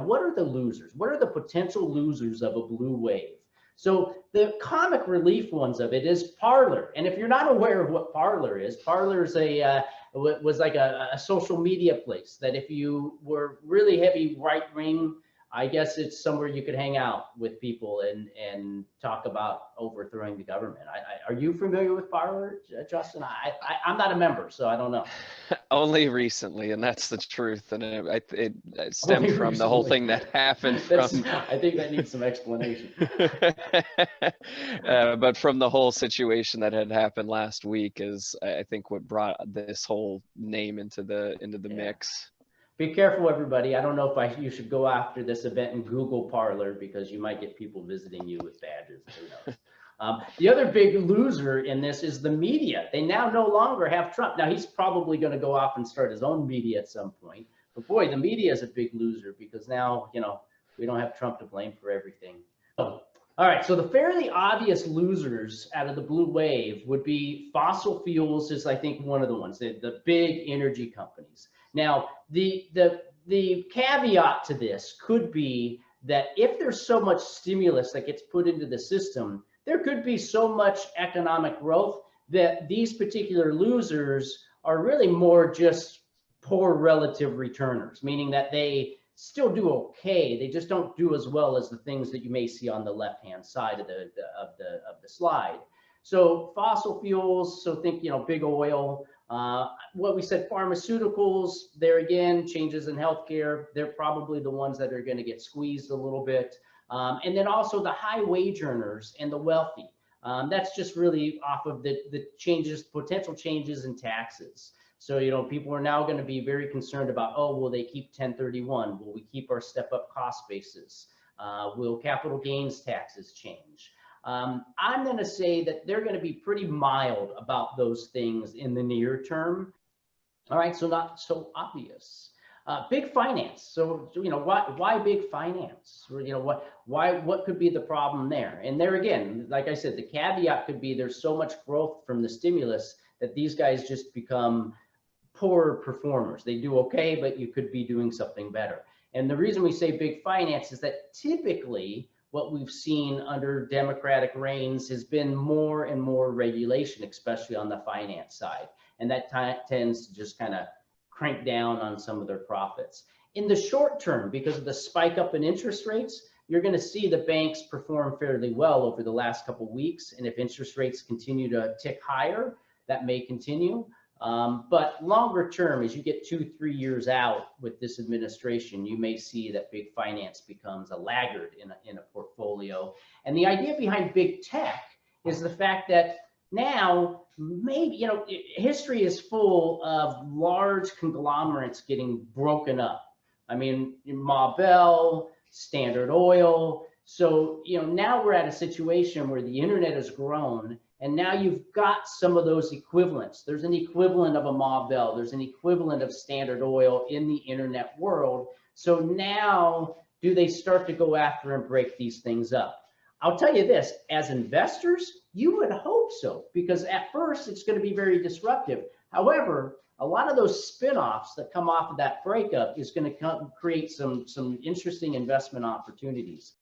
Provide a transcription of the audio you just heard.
what are the losers? What are the potential losers of a blue wave? So the comic relief ones of it is Parler. And if you're not aware of what Parler is was like a social media place that if you were really heavy right wing, I guess it's somewhere you could hang out with people and talk about overthrowing the government. Are you familiar with Parler, Justin? I'm not a member, so I don't know. Only recently, and that's the truth. And it stemmed from the whole thing that happened from. I think that needs some explanation. But from the whole situation that had happened last week is, I think, what brought this whole name into the mix. Be careful, everybody. I don't know if you should go after this event and Google Parler because you might get people visiting you with badges. Who knows? The other big loser in this is the media. They now no longer have Trump. Now, he's probably going to go off and start his own media at some point. But boy, the media is a big loser because now, we don't have Trump to blame for everything. All right, so the fairly obvious losers out of the blue wave would be fossil fuels is, I think, one of the ones, the big energy companies. Now, the caveat to this could be that if there's so much stimulus that gets put into the system, there could be so much economic growth that these particular losers are really more just poor relative returners, meaning that they still do okay. They just don't do as well as the things that you may see on the left-hand side of the slide. So fossil fuels, so think, big oil. What we said, pharmaceuticals, there again, changes in healthcare, they're probably the ones that are going to get squeezed a little bit. And then also the high wage earners and the wealthy. That's just really off of the potential changes in taxes. So, people are now going to be very concerned about, oh, will they keep 1031? Will we keep our step up cost basis? Will capital gains taxes change? I'm going to say that they're going to be pretty mild about those things in the near term. All right, so not so obvious. Big finance. So, why big finance? What could be the problem there? And there again, like I said, the caveat could be there's so much growth from the stimulus that these guys just become poor performers. They do okay, but you could be doing something better. And the reason we say big finance is that typically what we've seen under Democratic reigns has been more and more regulation, especially on the finance side. And that tends to just kind of crank down on some of their profits. In the short term, because of the spike up in interest rates, you're going to see the banks perform fairly well over the last couple of weeks. And if interest rates continue to tick higher, that may continue. But longer term, as you get 2-3 years out with this administration, you may see that big finance becomes a laggard in a portfolio. And the idea behind big tech is the fact that now maybe, history is full of large conglomerates getting broken up. I mean, Ma Bell, Standard Oil. So, now we're at a situation where the internet has grown. And now you've got some of those equivalents. There's an equivalent of a Ma Bell. There's an equivalent of Standard Oil in the internet world. So now do they start to go after and break these things up? I'll tell you this, as investors, you would hope so, because at first it's going to be very disruptive. However, a lot of those spin-offs that come off of that breakup is going to create some interesting investment opportunities.